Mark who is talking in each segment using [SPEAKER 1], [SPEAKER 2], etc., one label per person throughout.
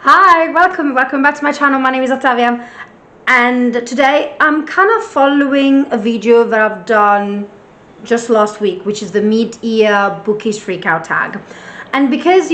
[SPEAKER 1] Hi, welcome back to my channel. My name is Ottavia, and today I'm kind of following a video that I've done just last week, which is the mid-year bookish freakout tag. And because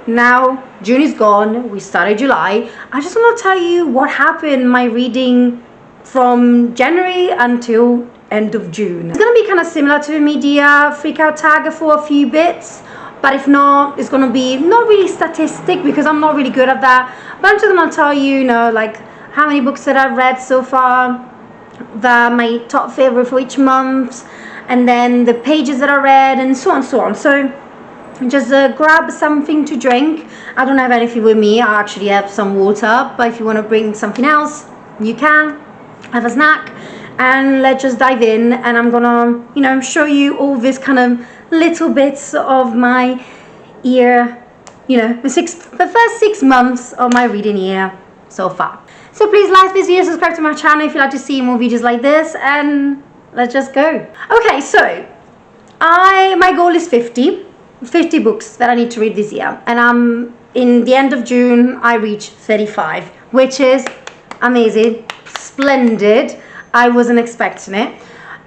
[SPEAKER 1] now June is gone, we started July, I just want to tell you what happened my reading from January until end of June. It's gonna be kind of similar to a mid-year freakout tag for a few bits, but if not, it's gonna be not really statistic because I'm not really good at that. But I'm just gonna tell you, like how many books that I've read so far, my top favorite for each month, and then the pages that I read, and so on, so on. So just grab something to drink. I don't have anything with me. I actually have some water, but if you want to bring something else, you can have a snack. And let's just dive in, and I'm gonna show you all this kind of little bits of my year, the first 6 months of my reading year so far. So please like this video, subscribe to my channel if you like to see more videos like this, and let's just go. Okay, so my goal is 50 books that I need to read this year, and in the end of June I reached 35, which is amazing, splendid. I wasn't expecting it.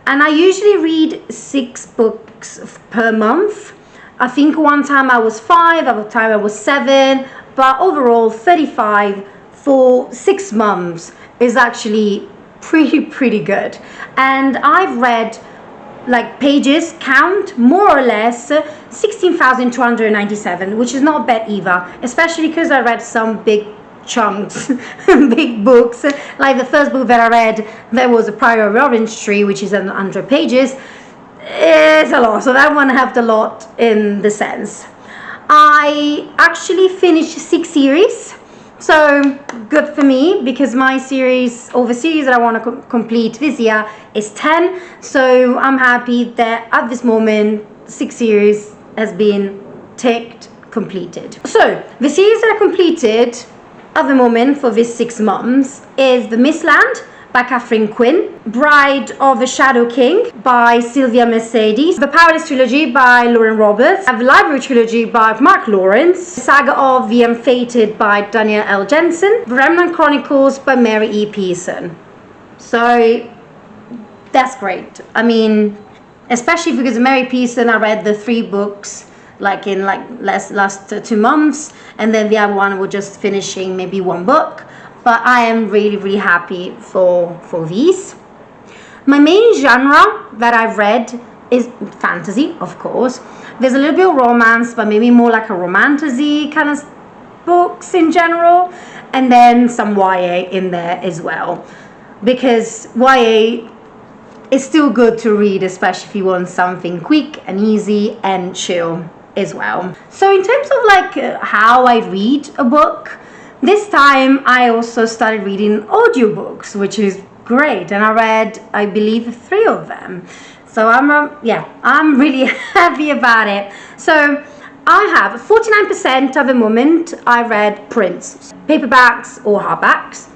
[SPEAKER 1] And I usually read 6 books per month. I think one time I was 5, other time I was 7, but overall 35 for 6 months is actually pretty good. And I've read, like, pages count, more or less 16,297, which is not bad either, especially because I read some big chunks, big books. Like the first book that I read, there was A Prior of Orange Tree, which is 100 pages. It's a lot, so that one helped a lot in the sense. I actually finished 6 series, so good for me, because my series that I want to complete this year is 10, so I'm happy that at this moment 6 series has been completed. So the series that I completed at the moment for this 6 months is The Mistland by Catherine Quinn, Bride of the Shadow King by Sylvia Mercedes, The Powerless Trilogy by Lauren Roberts, The Library Trilogy by Mark Lawrence, Saga of the Unfated by Danielle L. Jensen, The Remnant Chronicles by Mary E. Pearson. So that's great. I mean, especially because Mary Pearson, I read the 3 books in last 2 months, and then the other one was just finishing maybe 1 book. But I am really happy for these. My main genre that I've read is fantasy, of course. There's a little bit of romance, but maybe more like a romantasy kind of books in general, and then some YA in there as well, because YA is still good to read, especially if you want something quick and easy and chill as well. So in terms of how I read a book, this time I also started reading audiobooks, which is great, and I read, I believe, 3 of them. So I'm really happy about it. So I have 49% at the moment. I read prints, paperbacks or hardbacks.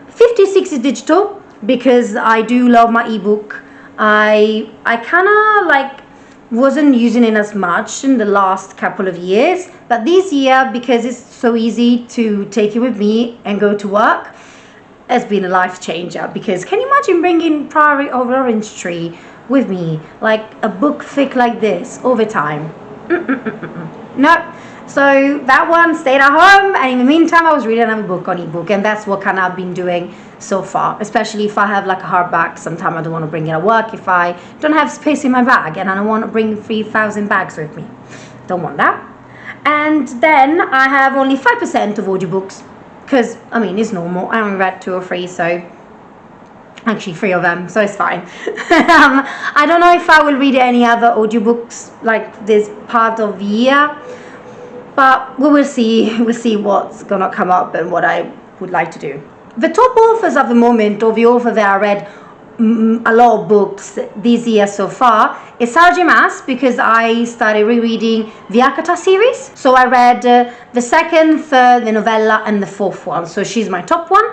[SPEAKER 1] 56 is digital, because I do love my ebook. I kind of wasn't using it as much in the last couple of years, but this year, because it's so easy to take it with me and go to work, has been a life changer. Because can you imagine bringing Priory of Orange Tree with me, like a book thick like this, all the time? No. So that one stayed at home, and in the meantime I was reading another book on ebook, and that's what kind of I've been doing so far. Especially if I have like a hardback, sometimes I don't want to bring it at work if I don't have space in my bag, and I don't want to bring 3,000 bags with me. Don't want that. And then I have only 5% of audiobooks, because I mean, it's normal. I only read 2 or 3, so actually 3 of them, so it's fine. I don't know if I will read any other audiobooks like this part of the year, but we will see. We'll see what's gonna come up and what I would like to do. The top authors at the moment, or the author that I read a lot of books this year so far, is Sarah J. Maas, because I started rereading the ACOTAR series. So I read the 2nd, 3rd, the novella, and the 4th one. So she's my top one.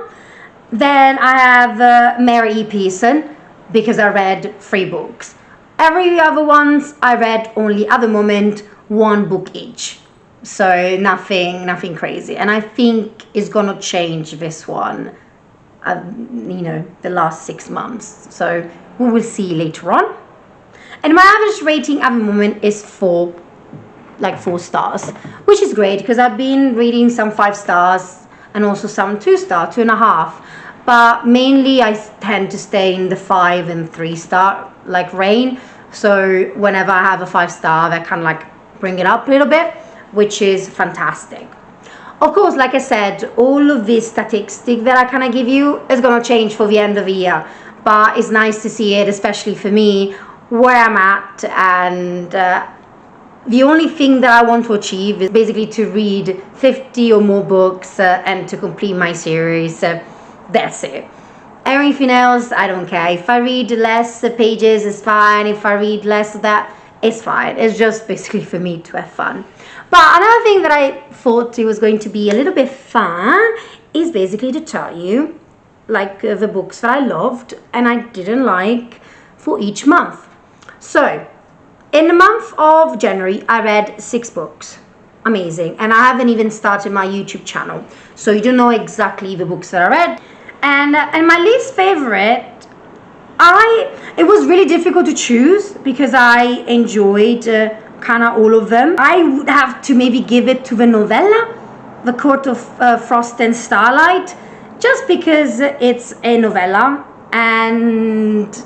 [SPEAKER 1] Then I have Mary E. Pearson, because I read 3 books. Every other ones I read only at the moment 1 book each. So nothing crazy. And I think it's gonna change this one, the last 6 months. So we will see later on. And my average rating at the moment is 4 stars, which is great because I've been reading some 5 stars and also some 2 star, 2.5. But mainly I tend to stay in the 5 and 3 star range. So whenever I have a 5 star, I kind of bring it up a little bit, which is fantastic. Of course, like I said, all of this statistic that I kind of give you is going to change for the end of the year. But it's nice to see it, especially for me, where I'm at. And the only thing that I want to achieve is basically to read 50 or more books and to complete my series. That's it. Everything else, I don't care. If I read less pages, it's fine. If I read less of that, it's fine. It's just basically for me to have fun. But another thing that I thought it was going to be a little bit fun is basically to tell you the books that I loved and I didn't like for each month. So in the month of January, I read 6 books. Amazing. And I haven't even started my YouTube channel, so you don't know exactly the books that I read. And my least favorite, it was really difficult to choose because I enjoyed kind of all of them. I would have to maybe give it to the novella, The Court of Frost and Starlight, just because it's a novella. And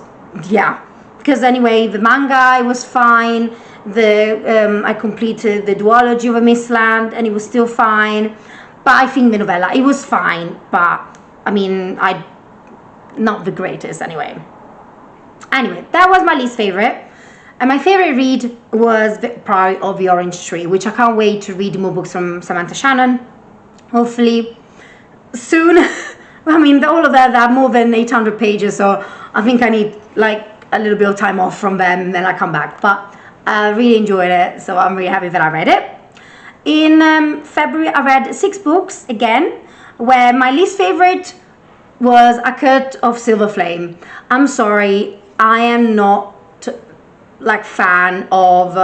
[SPEAKER 1] yeah, because anyway, the manga was fine. I completed the duology of A Mistland and it was still fine. But I think the novella, it was fine, but I mean, not the greatest anyway. Anyway, that was my least favorite. And my favorite read was The Priory of the Orange Tree, which I can't wait to read more books from Samantha Shannon. Hopefully soon. I mean, all of that are more than 800 pages, so I think I need a little bit of time off from them and then I come back. But I really enjoyed it, so I'm really happy that I read it. In February, I read 6 books again, where my least favorite was A Court of Silver Flame. I'm sorry, I am not fan of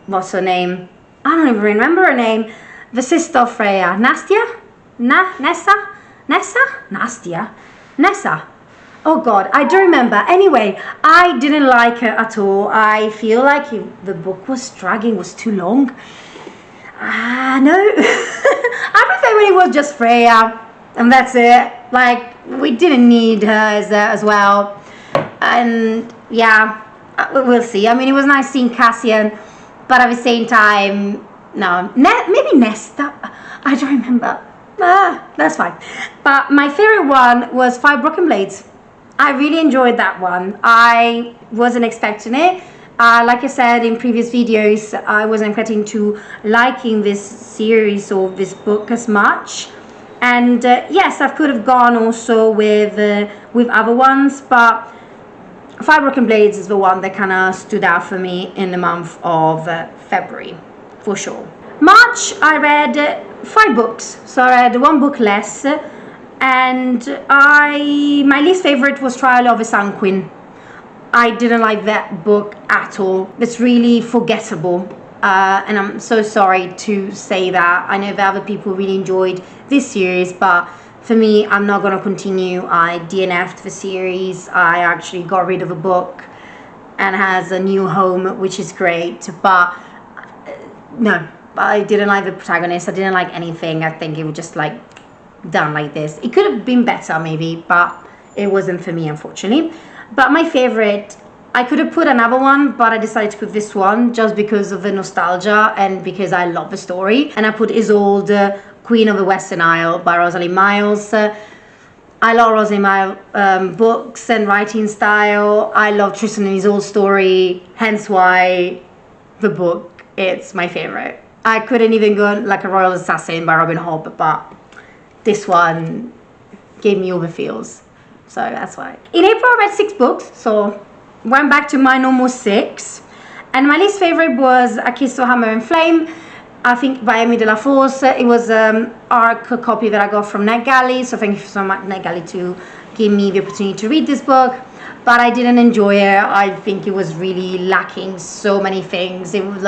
[SPEAKER 1] what's her name? I don't even remember her name. The sister of Freya, Nastia? Nessa? Oh God, I don't remember. Anyway, I didn't like her at all. I feel like the book was dragging, was too long. No. I prefer when it was just Freya and that's it. We didn't need her as well. And yeah, we'll see. I mean, it was nice seeing Cassian, but at the same time, no. Maybe Nesta. I don't remember. That's fine. But my favorite one was Five Broken Blades. I really enjoyed that one. I wasn't expecting it. Like I said in previous videos, I wasn't expecting to liking this series or this book as much. And yes, I could have gone also with other ones, but Five Broken Blades is the one that kind of stood out for me in the month of February, for sure. March, I read 5 books, so I read 1 book less, and my least favorite was Trial of a Sun Queen. I didn't like that book at all. It's really forgettable, and I'm so sorry to say that. I know that other people really enjoyed this series, but for me, I'm not going to continue. I DNF'd the series. I actually got rid of a book and has a new home, which is great, but no, I didn't like the protagonist. I didn't like anything. I think it was just done like this. It could have been better maybe, but it wasn't for me, unfortunately. But my favorite, I could have put another one, but I decided to put this one just because of the nostalgia and because I love the story. And I put Isolde, Queen of the Western Isle by Rosalie Miles. I love Rosalie Miles books and writing style. I love Tristan and Isolde's story, hence why the book, it's my favorite. I couldn't even go like A Royal Assassin by Robin Hobb, but this one gave me all the feels. So that's why. In April, I read 6 books, so went back to my normal 6. And my least favorite was A Kiss of Hammer and Flame, I think by Amy de la Force. It was ARC copy that I got from NetGalley, so thank you so much NetGalley to give me the opportunity to read this book. But I didn't enjoy it. I think it was really lacking so many things. It was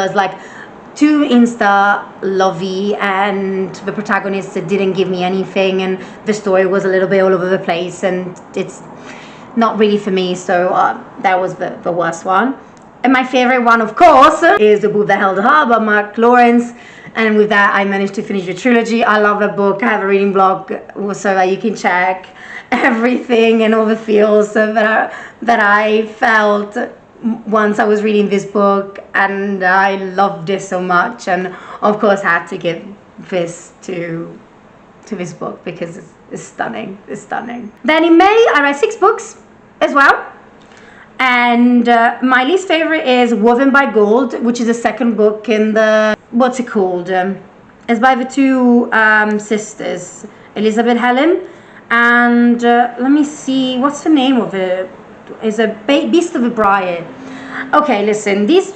[SPEAKER 1] too insta-lovey, and the protagonist didn't give me anything, and the story was a little bit all over the place, and it's not really for me, so that was the worst one. And my favorite one, of course, is The Book That Held the Heart by Mark Lawrence. And with that, I managed to finish the trilogy. I love that book. I have a reading blog so that you can check everything and all the feels that I felt once I was reading this book. And I loved it so much. And of course, I had to give this to this book because it's stunning. It's stunning. Then in May, I read 6 books as well. And my least favorite is Woven by Gold, which is the second book in the, what's it called? It's by the two sisters, Elizabeth Helen, and let me see, what's the name of it? It's a Beast of a Briar. Okay, listen, this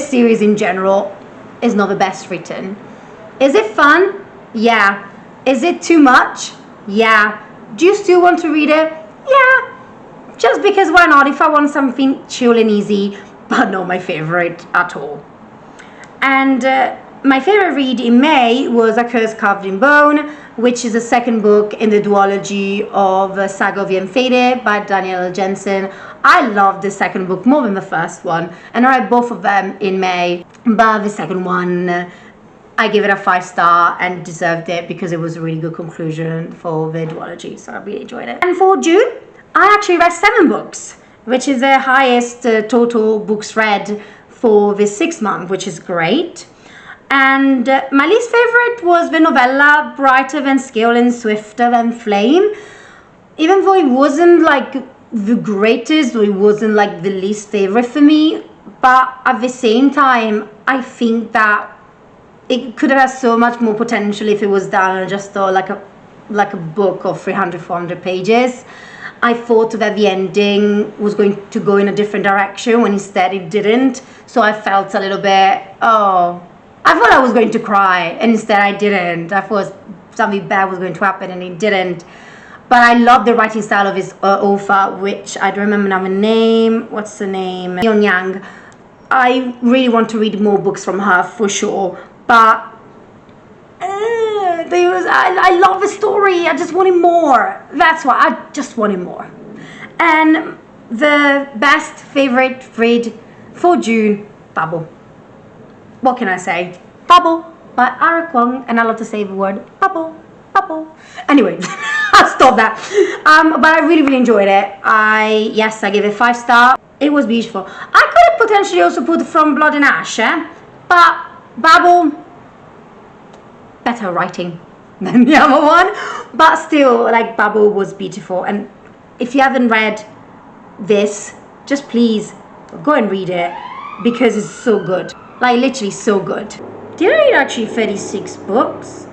[SPEAKER 1] series in general is not the best written. Is it fun? Yeah. Is it too much? Yeah. Do you still want to read it? Yeah. Just because why not, if I want something chill and easy, but not my favorite at all. And my favorite read in May was A Curse Carved in Bone, which is the second book in the duology of Saga of the Unfaded by Daniel L. Jensen. I loved the second book more than the first one, and I read both of them in May, but the second one, I give it a 5-star and deserved it because it was a really good conclusion for the duology, so I really enjoyed it. And for June, I actually read 7 books, which is the highest total books read for this 6 month, which is great. And my least favorite was the novella Brighter Than Skill and Swifter Than Flame. Even though it wasn't like the greatest, or it wasn't like the least favorite for me, but at the same time, I think that it could have had so much more potential if it was done just like a book of 300-400 pages. I thought that the ending was going to go in a different direction when instead it didn't. So I felt a little bit, oh, I thought I was going to cry and instead I didn't. I thought something bad was going to happen and it didn't. But I love the writing style of his author, which I don't remember now the name. What's the name? Yeon Yang. I really want to read more books from her for sure. But I love the story. I just wanted more. That's why I just wanted more. And the best favorite read for June, Bubble. What can I say? Bubble by Ara Kwong, and I love to say the word bubble, bubble. Anyway, I'll stop that. But I really enjoyed it. I gave it 5-star. It was beautiful. I could have potentially also put From Blood and Ash, but Bubble, better writing than the other one, but still, like, Bubble was beautiful. And if you haven't read this, just please go and read it because it's so good, like literally so good. Did I read actually 36 books?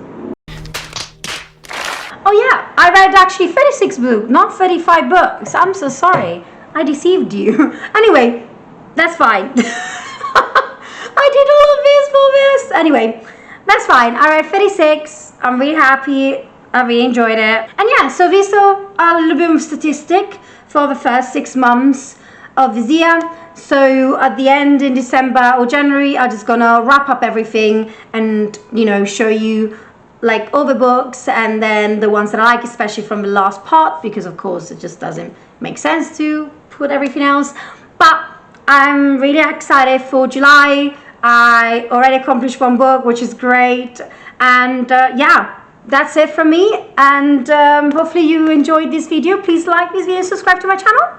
[SPEAKER 1] Oh yeah, I read actually 36 books, not 35 books. I'm so sorry, I deceived you. Anyway, that's fine. I did all of this for this. Anyway, that's fine. I read 36. I'm really happy. I really enjoyed it. And yeah, so these are a little bit of statistic for the first 6 months of this year. So at the end in December or January, I'm just gonna wrap up everything and, you know, show you like all the books and then the ones that I like, especially from the last part, because of course it just doesn't make sense to put everything else. But I'm really excited for July. I already accomplished 1 book, which is great. And yeah, that's it from me. And hopefully you enjoyed this video. Please like this video, subscribe to my channel.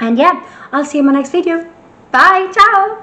[SPEAKER 1] And yeah, I'll see you in my next video. Bye, ciao.